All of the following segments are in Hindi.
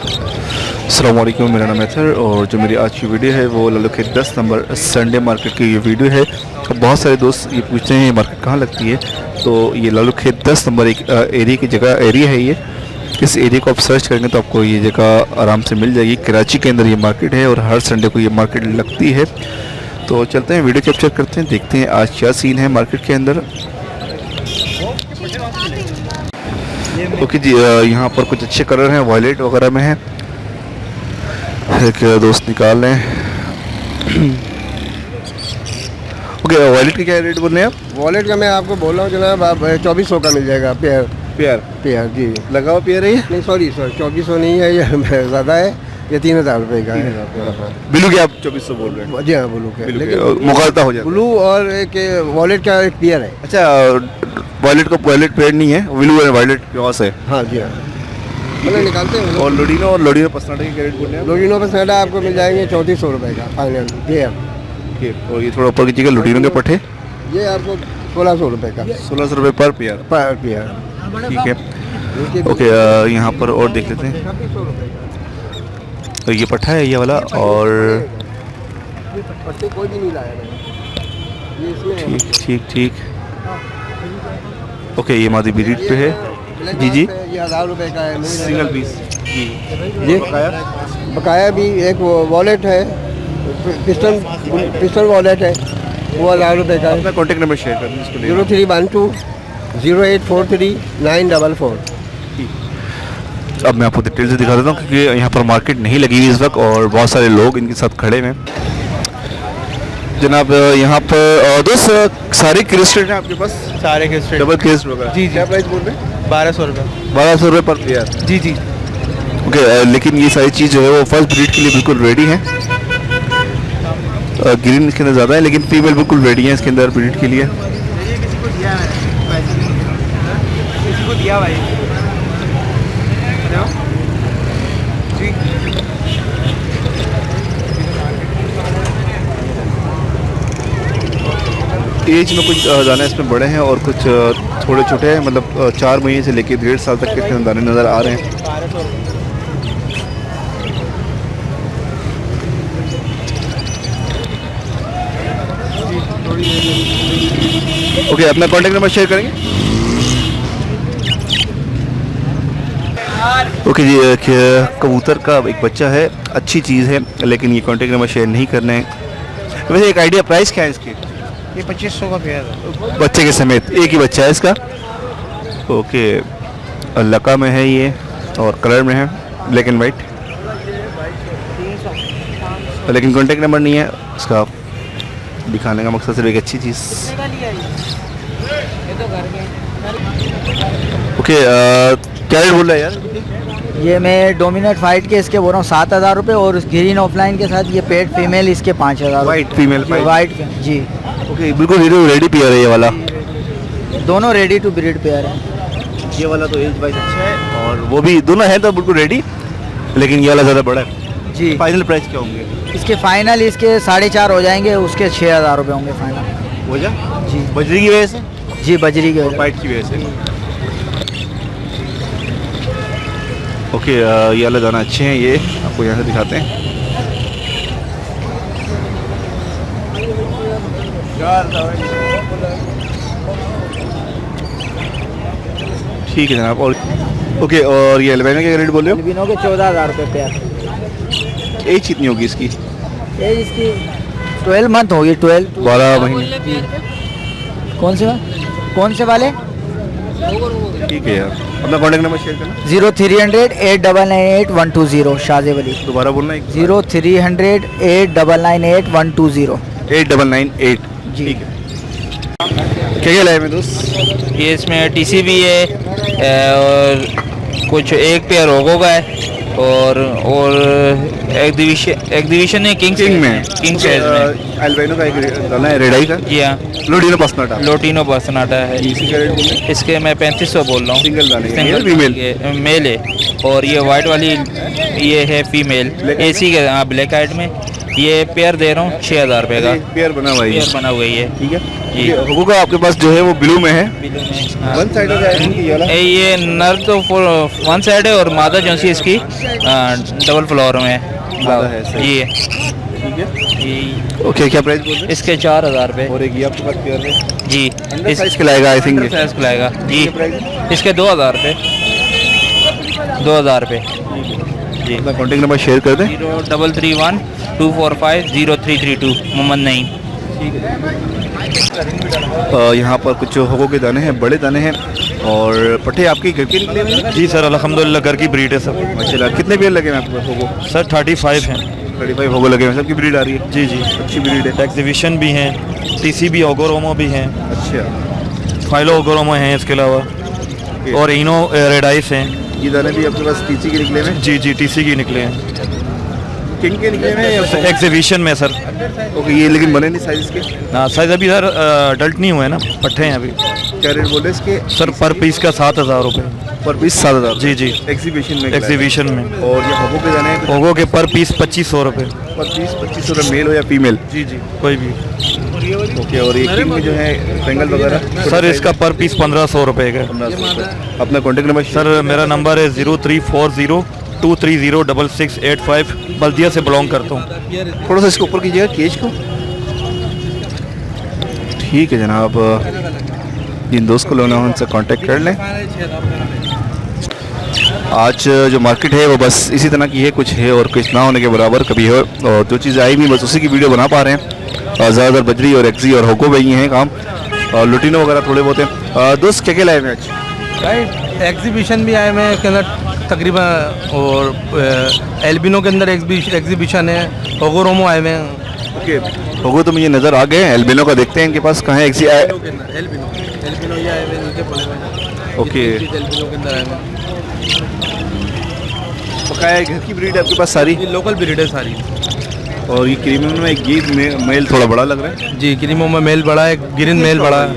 अस्सलाम वालेकुम, मेरा नाम है थर और जो मेरी आज की वीडियो है वो लालू खेत 10 नंबर संडे मार्केट की ये वीडियो है। अब बहुत सारे दोस्त ये पूछते हैं ये मार्केट कहाँ लगती है, तो ये लालू खेत 10 नंबर एक एरिया की जगह एरिया है। ये इस एरिया को आप सर्च करेंगे तो आपको ये जगह आराम से मिल जाएगी। कराची के अंदर ये मार्केट है और हर संडे को ये मार्केट लगती है। तो चलते हैं, वीडियो कैप्चर करते हैं, देखते हैं आज क्या सीन है मार्केट के अंदर। ओके जी, यहाँ पर कुछ अच्छे कलर हैं, वायलेट वगैरह में है। एक दोस्त निकाल लें। ओके, वायलेट का क्या रेट बोल रहे हैं आप? वॉलेट का मैं आपको बोल रहा हूँ जनाब, आप 2400 का मिल जाएगा पेयर। पेयर जी, लगा हुआ पेयर है ये? नहीं सॉरी 2400 नहीं है, ये ज़्यादा है, ये 3000 रुपये का है। ब्लू के आप 2400 बोल रहे हैं? जी हाँ, ब्लू के, लेकिन मुकालता हो जाता है। ब्लू और एक वॉलेट का एक पेयर है। अच्छा, वायलेट पेयर नहीं है, ब्लू है, वायलेट क्रॉस है। हाँ जी हाँ, मतलब निकालते हैं। और लोडिनो पसनाटा के रेट बोल रहे हैं? लोडिनो पर साइडा आपको मिल जाएंगे 3400 रुपये का फाइनल पेयर। और ये थोड़ा ऊपर कीजिएगा, लोडिनो के पट्टे ये आपको 1600 रुपये का, 1600 रुपये पर पेयर। ठीक है। ओके, यहाँ पर और देख लेते हैं। 2600 रुपये का तो ये पट्टा है ये वाला, और पट्टे कोई भी नहीं लाया मैंने, ये इसमें है। ठीक। ओके, ये मादी ब्रीड पे है। जी जी, ये 1000 रुपये का है सिंगल पीस जी। ये बकाया भी एक वॉलेट है, पिस्टन वॉलेट है, वो 1000 रुपये का है। अपना कॉन्टेक्ट नंबर शेयर कर दें इसको। 0312 0843 944। अब मैं आपको डिटेल से दिखा देता हूँ क्योंकि यहाँ पर मार्केट नहीं लगी हुई इस वक्त और बहुत सारे लोग इनके साथ खड़े हैं। जनाब, यहाँ पर दोस्त सारे क्रिस्टल हैं आपके पास? सारे क्रिस्टल डबल क्रिस्ट वगैरह? जी। क्या प्राइस बोल रहे हैं? 1200 रुपये। 1200 रुपये पर पेयर? जी। ओके, लेकिन ये सारी चीज़ जो है वो फर्स्ट ब्रीड के लिए बिल्कुल रेडी है। ग्रीन इसके अंदर ज़्यादा है लेकिन फीमेल बिल्कुल रेडी है इसके अंदर ब्रीड के लिए। किसी को दिया भाई जी। एज में कुछ दाने इसमें बड़े हैं और कुछ थोड़े छोटे हैं, मतलब 4 महीने से लेकर 1.5 साल तक के दाने नज़र आ रहे हैं। ओके, अपना कॉन्टेक्ट नंबर शेयर करेंगे? ओके जी, कबूतर का एक बच्चा है, अच्छी चीज़ है लेकिन ये कॉन्टेक्ट नंबर शेयर नहीं करना है। वैसे एक आइडिया प्राइस क्या है इसकी? ये 2500 का पेयर है, बच्चे के समेत, एक ही बच्चा है इसका। ओके, लका में है ये और कलर में है, ब्लैक एंड वाइट, लेकिन कॉन्टेक्ट नंबर नहीं है इसका। दिखाने का मकसद सिर्फ एक अच्छी चीज़। ओके, क्या रेट बोल रहा है यार? ये मैं डोमिनेट फाइट के इसके बोल रहा हूँ 7000 रुपये, और ग्रीन ऑफलाइन के साथ ये पेड फीमेल इसके 5000। White female? वाइट जी। ओके, बिल्कुल रेडी पेयर है ये वाला? दोनों रेडी टू ब्रीड पेयर है। ये वाला तो एज वाइज अच्छा है और वो भी दोनों है तो बिल्कुल रेडी, लेकिन ये वाला ज़्यादा बड़ा है जी। फाइनल प्राइस क्या होंगे इसके फाइनल इसके 4.5 हो जाएंगे, उसके 6000 रुपये होंगे फाइनल। हो जा जी। बजरी की वजह से? जी, बजरी के और वाइट की वजह से। ओके, ये वाला दाना अच्छे हैं, ये आपको यहाँ से दिखाते हैं। ठीक है जनाब। और ओके, और ये अल्बाइनो के रेट बोल रहे हो? अल्बिनो के 14000 रुपये पेयर। एज कितनी होगी इसकी? ये इसकी 12 मंथ होगी। 12 महीने। कौन से वाले? ठीक है यार, अपना कॉन्टेक्ट नंबर शेयर करना। 0300 899 120 शाहजेब अली। दोबारा बोलना है? 0300 899 120। 8998 जी। ठीक है। क्या लाए मैं दोस्त? ये इसमें टीसी भी है और कुछ एक पेयर रोगो का है और एग्जीबिशन है किंग में, किंग साइज में। अल्बाइनो का एक दाना है, रेड आई का? जी हाँ, लोटिनो पसनाटा। लोटिनो पसनाटा है। इसी का रेट बोलिए। इसके मैं 3500 बोल रहा हूँ। सिंगल दाने का? Single female? मेल है। और ये वाइट वाली ये है फीमेल, एसी के। हाँ, ब्लैक आइट में ये पेयर दे रहा हूँ 6,000 रुपये का। पेयर बना हुआ है ये। पेयर बना हुआ है ये। ठीक है। जी। ये होगो का आपके पास जो है वो ब्लू में है, हाँ। वन साइड है इनकी ये वाला। ये नर तो फुल वन साइड है और मादा जो सी इसकी डबल फ्लोर में है। मादा है, सही। जी ठीक है। ये ओके, क्या प्राइस बोल रहे हैं? इसके 4,000 रुपये। और एक ये आपके पास पेयर है, जी अंडर साइज के लाएगा आई थिंक। अंडर साइज का लाएगा जी। ये प्राइस इसके 2,000 रुपये। 2,000 रुपये जी। अपना कॉन्टेक्ट नंबर शेयर कर दें। 0331 245 0332 मोहम्मद नईम। यहाँ पर कुछ होगो के दाने हैं, बड़े दाने हैं, और पट्टे आपके घर के निकले हुए हैं? जी सर, अल्हम्दुलिल्लाह घर की ब्रीड है सब। माशाल्लाह। कितने पेयर लगे हैं आपके पास होगो? सर 35 हैं। 35 होगो लगे हैं, सबकी ब्रीड आ रही है? जी जी, अच्छी ब्रीड है। एग्जीबिशन भी हैं, टीसी भी, ओगोरोमो भी हैं, अच्छा। फाइलो ओगोरोमो हैं इसके अलावा, और इनो रेडाइस हैं। ये दाने भी आपके पास टीसी के निकले हुए हैं? जी जी, टीसी की निकले हैं, किंग के निकले हुए हैं या एग्जीबिशन में सर। ओके, ये लेकिन बने नहीं साइज के? हाँ, साइज अभी सर अडल्ट नहीं हुए ना, पट्टे हैं अभी। क्या रेट बोले इसके? सर पर पीस का 7,000 रुपये। पर पीस 7,000? जी जी, एग्जीबिशन में? एग्जीबिशन में। और ये होगो के दाने हैं? ओगो के पर पीस 2,500 रुपये। पर पीस 2,500 मेल हो या फीमेल? जी जी, कोई भी। ओके। और ये किंग में जो है बेंगल वगैरह? सर इसका पर पीस 1,500 रुपये का। 1500 रुपये। अपना कॉन्टेक्ट नंबर सर मेरा नंबर है 0340 230 6685। बल्दिया से बिलोंग करता हूँ। थोड़ा सा इसके ऊपर कीजिएगा केज को। ठीक है जनाब, जिन दोस्त को लेना हो उनसे कांटेक्ट कर लें। आज जो मार्केट है वो बस इसी तरह की है, कुछ है और कुछ ना होने के बराबर कभी हो, और जो चीज़ आई भी बस उसी की वीडियो बना पा रहे हैं। और ज़्यादातर बजरी और एक्जी और होको वही हैं काम, और लुटिनो वगैरह थोड़े बहुत हैं। दोस्त क्या क्या लाए हैं आज? भाई एग्जीबिशन भी आए हुए हैं, के अंदर तकरीबन, और एल्बिनो के अंदर एग्जीबिशन है, ओगोरोमो आए हुए हैं। ओके, होको तो मुझे नज़र आ गए हैं, एल्बिनो का देखते हैं इनके पास कहाँ है एक्जी आए। एल्बिनो ये आए हुए हैं, नीचे पड़े हुए हैं। ओके, एल्बिनो के अंदर आए हुए हैं। पकाया है, घर की ब्रीड है आपके पास सारी? ये लोकल ब्रीड है सारी। और ये क्रीमियम में ये मेल थोड़ा बड़ा लग रहा है। जी, क्रीमो में मेल बड़ा है, ग्रीन मेल बड़ा है।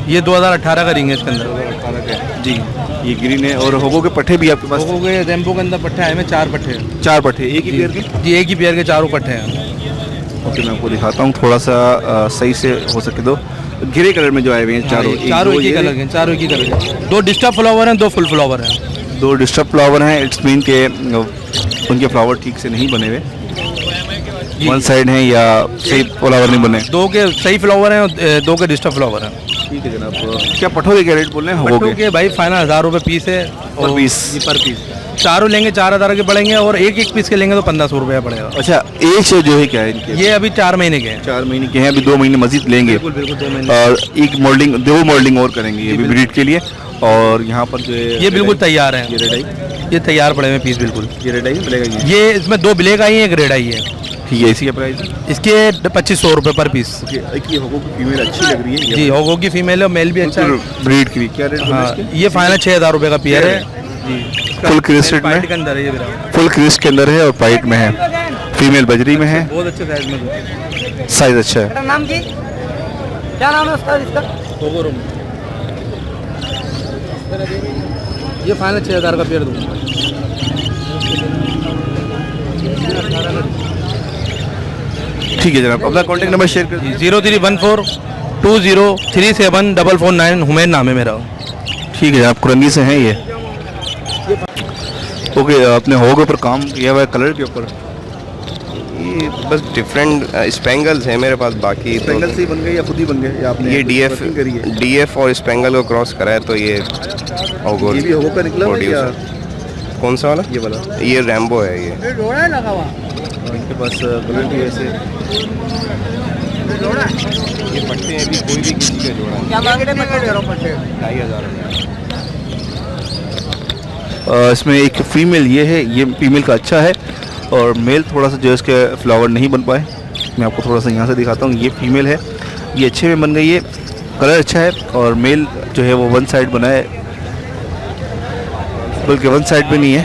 ये 2018 का रिंग है इसके अंदर। 2018 का जी। ये ग्रीन है। और होगो के पट्टे भी आपके पास? हो गए रेम्बो के अंदर पट्टे आए हुए, 4 पट्टे हैं। 4 पट्टे एक ही पेयर के? जी, एक ही पेयर के 4 पट्टे हैं। ओके, मैं आपको दिखाता हूँ थोड़ा सा सही से हो सके तो। ग्रे कलर में जो आए हुए हैं चारों, चारों एक ही कलर के, चारों एक ही कलर के। 2 डिस्टर्ब फ्लावर हैं, 2 फुल फ्लावर हैं। 2 डिस्टर्ब फ्लावर हैं, इट्स मीन के उनके फ्लावर ठीक से नहीं बने हुए, वन साइड हैं या सही फ्लावर नहीं बने? 2 के सही फ्लावर हैं और 2 के डिस्टर्ब फ्लावर हैं। ठीक है जनाब। क्या पट्टों के क्या रेट बोल रहे हैं? पट्टों के भाई फाइनल 1,000 रुपये पीस है। पर पीस? जी, पर पीस। चारों लेंगे 4,000 के पड़ेंगे, और एक पीस के लेंगे तो 1,500 रुपया पड़ेगा। अच्छा, एज जो है क्या है इनके? ये अभी 4 महीने के हैं। 4 महीने के हैं, अभी 2 महीने मजीद लेंगे। बिल्कुल बिल्कुल 2 महीने। और एक मोल्डिंग, 2 मोल्डिंग और करेंगे ये भी ब्रीड के लिए। और यहाँ पर जो है ये बिल्कुल तैयार है। ये रेड आई, ये तैयार पड़े हुए पीस बिल्कुल। ये रेड आई मिलेगा? ये इसमें 2 ब्लैक आई हैं, एक रेड आई है। ठीक है, इसी का प्राइस? इसके 2,500 रुपये पर पीस। ये होगो की फीमेल अच्छी लग रही है। जी, होगो की फीमेल है, मेल भी अच्छा है। ब्रीड की भी क्या रेट? हाँ, ये फाइनल 6,000 रुपये का पेयर है। जी, फुल क्रिस्टेड पाइट में? के अंदर है ये मेरा। फुल क्रिस्ट के अंदर है और पाइट में है, फीमेल बजरी में है, बहुत अच्छे साइज में। साइज अच्छा है। नाम की क्या नाम है उसका इसका? ओगोरोमो। ये फाइनल 6,000 का पेयर दूँगा। ठीक है जनाब, अपना कॉन्टेक्ट नंबर शेयर कर दीजिए। 0314 20374449 हुमैन नाम है मेरा। ठीक है जनाब, कुरंगी से हैं ये। ओके, आपने होगो पर काम किया हुआ है कलर के ऊपर? ये बस डिफरेंट स्पेंगल्स हैं मेरे पास, बाकी तो स्पेंगल से ही बन गए या खुद ही बन गए या आपने ये डीएफ और स्पेंगल को क्रॉस करा है, तो ये ओगो। ये भी होगो का निकला हुआ है या कौन सा वाला? ये वाला? ये रैम्बो है ये। इनके पास कलर भी ऐसे? ये पट्टे अभी कोई भी किसी का जोड़ा क्या मांग रहे हैं? 2,500। इसमें एक फीमेल ये है, ये फीमेल का अच्छा है, और मेल थोड़ा सा जो है इसके फ्लावर नहीं बन पाए। मैं आपको थोड़ा सा यहाँ से दिखाता हूँ। ये फीमेल है, ये अच्छे में बन गई है, कलर अच्छा है, और मेल जो है वो वन साइड बना है, बल्कि वन साइड पे नहीं है,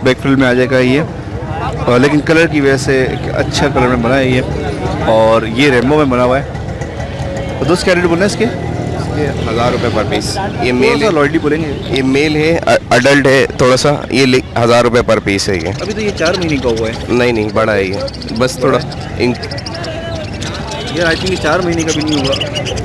बैक फिल में आ जाएगा ये, लेकिन कलर की वजह से अच्छा कलर में बना है ये, और ये रेमबो में बना हुआ है। तो दोस्त क्या रेट बोलना है इसके? ये 1000 रुपये पर पीस। ये मेल मेल है, लॉयल्टी बोलेंगे। ये मेल है, अडल्ट है थोड़ा सा, ये 1000 रुपये पर पीस है ये। अभी तो ये 4 महीने का हुआ है नहीं नहीं, बड़ा है ये, बस थोड़ा यार। आई थिंक ये 4 महीने का भी नहीं होगा।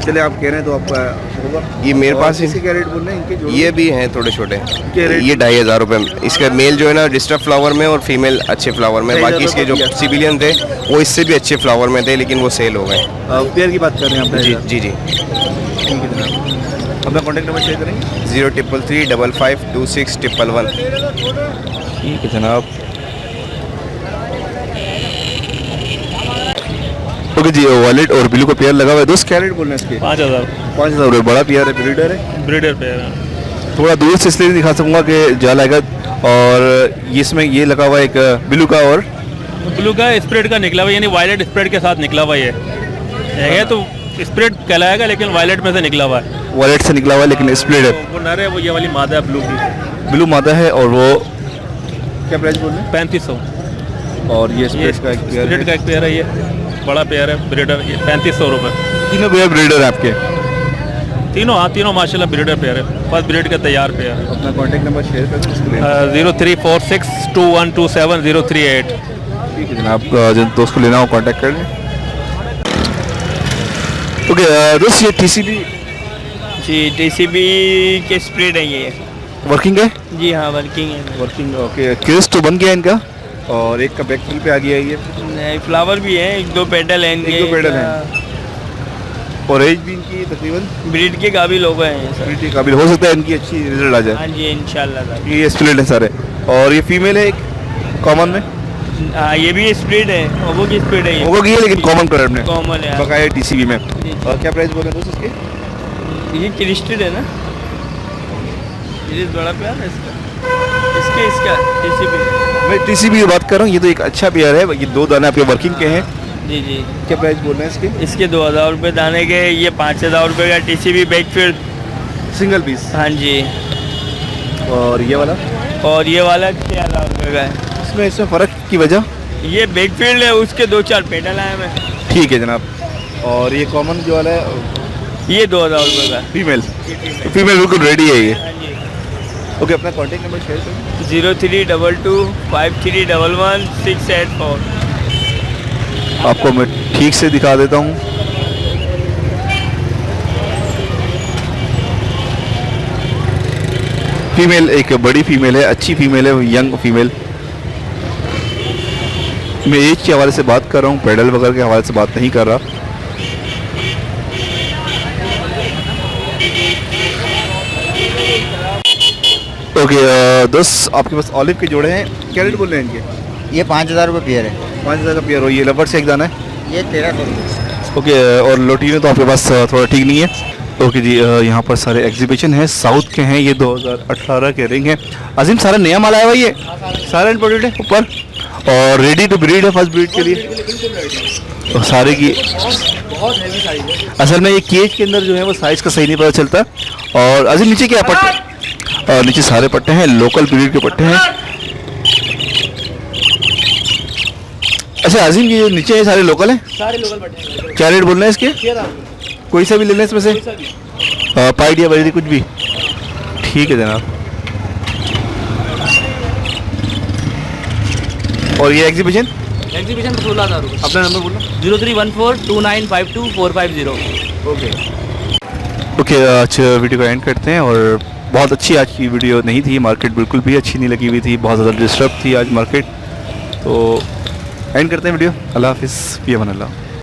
चले आप कह रहे हैं तो आपका होगा। ये मेरे और पास ही इसी क्या रेट बोल रहे हैं इनके जोड़ों ये भी हैं थोड़े छोटे, क्या रेट? ये 2500 रुपये। इसका मेल जो है ना डिस्टर्ब फ्लावर में और फीमेल अच्छे फ्लावर में। 2500 बाकी इसके जो रुपये? सिविलियन थे वो इससे भी अच्छे फ्लावर में थे, लेकिन वो सेल हो गए। पेयर की बात कर रहे हैं आप? जी जी जी। ठीक है जनाब, अपना कॉन्टैक्ट नंबर शेयर करेंगे। 0333552611। ठीक है जनाब। ओके जी, वॉलेट और ब्लू का पेयर लगा हुआ है। दोस्त क्या रेट बोल रहे हैं इसके? 5000 5,000 रुपये। बड़ा पेयर है, ब्रीडर है। ब्रीडर पेयर है। थोड़ा दूर से इसलिए दिखा सकूंगा कि जाल आएगा। और ये इसमें ये लगा हुआ है एक ब्लू का और ब्लू का स्प्रेड का निकला हुआ, यानी वायलेट स्प्रेड के साथ निकला हुआ ये है। तो स्प्रेड कहलाएगा, लेकिन वायलेट में से निकला हुआ है। वॉलेट से निकला हुआ है लेकिन स्प्लिट है। वो नर है, वो ये वाली मादा है ब्लू की। ब्लू मादा है और वो क्या प्राइस बोल रहे हैं? 3500। और ये ये स्प्लिट का एक पेयर स्प्रेड का है। एक पेयर है, ये बड़ा पेयर है ब्रीडर। ये 3500 रुपये। तीनों पेयर ब्रीडर है आपके? तीनों, हाँ तीनों माशाल्लाह ब्रीडर पेयर है, फर्स्ट ब्रीड का तैयार पेयर है। अपना कॉन्टैक्ट नंबर शेयर कर दें इसके लिए। 03462127 ठीक है जनाब, जिन दोस्त को लेना हो कांटेक्ट कर लें। ओके दोस्त, ये टीसीबी जी टीसीबी के स्प्रेड है ये। वर्किंग है? जी हाँ वर्किंग है। Working, okay. केस तो बन गया है इनका और एक का बैक फिल पे आ गया है ये। नहीं, फ्लावर भी है, 1-2 पेडल है इनके। 1-2 पेडल हैं। और एज भी इनकी तकरीबन ब्रीड के काबिल हो गए हैं सर। ब्रीड के काबिल हो सकता है, इनकी अच्छी रिजल्ट आ जाए। हाँ जी इंशाल्लाह। ये स्प्लिट है सारे। और ये फीमेल है एक कॉमन में? हाँ ये भी स्प्रेड है, ओबो की स्प्रेड है ये। वो की है लेकिन कॉमन कलर में, कॉमन है। बकाया टीसीबी में। जी। और क्या प्राइस बोल रहे हैं दोस्त इसके? ये क्रिस्टेड है ना, ये बड़ा प्यार है इसका। इसका टीसीबी। मैं टीसीबी की बात कर रहा हूँ। ये तो एक अच्छा पेयर है। ये 2 दाने आपके वर्किंग के हैं। जी जी। क्या प्राइस बोल रहे हैं इसके? इसके 2000 रुपये दाने के, ये 5000 रुपये का टीसीबी बैकफील्ड। Single piece. हाँ जी। और ये वाला? और ये वाला 6000 रुपये का है। इसमें फ़र्क की वजह? ये बैकफील्ड है, उसके 2-4 पेडल आए हैं। ठीक है जनाब। और ये कॉमन जो वाला है ये 2000 रुपये का। फीमेल? फीमेल बिल्कुल रेडी है ये। हाँ जी। ओके, अपना कॉन्टैक्ट नंबर शेयर करें। 0322531684। आपको मैं ठीक से दिखा देता हूँ। फीमेल, एक बड़ी फीमेल है, अच्छी फीमेल है, यंग फीमेल। मैं एज के हवाले से बात कर रहा हूँ, पेडल वगैरह के हवाले से बात नहीं कर रहा। ओके दोस्त, आपके पास ऑलिव के जोड़े हैं। क्या रेट बोल रहे हैं इनके? ये 5000 रुपये पेयर है। 5,000 का पेयर हो। ये लवर से एक दाना है। ये 1300 रुपये। ओके, और लोटीनो तो आपके पास थोड़ा ठीक नहीं है। ओके जी, यहाँ पर सारे एग्जीबिशन हैं, साउथ के हैं। ये 2018 के रिंग है। अजीम, सारा नया माल आया हुआ ये? सारा इम्पोर्टेड है ऊपर और रेडी टू ब्रीड है, फर्स्ट ब्रीड के लिए। और सारे की असल में ये केज के अंदर जो है वो साइज़ का सही नहीं पता चलता। और अजीम, नीचे क्या पट्टे? और नीचे सारे पट्टे हैं, लोकल ब्रीड के पट्टे हैं। अच्छा अजीम, ये नीचे है सारे लोकल हैं? सारे लोकल पट्टे। क्या रेट बोल रहे हैं इसके? कोई सा भी ले लें इसमें से? पाइड या वैरायटी कुछ भी? ठीक है जनाब। और ये एग्जीबिशन? एग्जीबिशन 16,000 रुपये। अपना नंबर बोलो। 03142952 ओके ओके, आज वीडियो को एंड करते हैं। और बहुत अच्छी आज की वीडियो नहीं थी, मार्केट बिल्कुल भी अच्छी नहीं लगी हुई थी, बहुत ज़्यादा डिस्टर्ब थी आज मार्केट। तो एंड करते हैं वीडियो। अल्लाह हाफिज़, फ़ी अमान अल्लाह।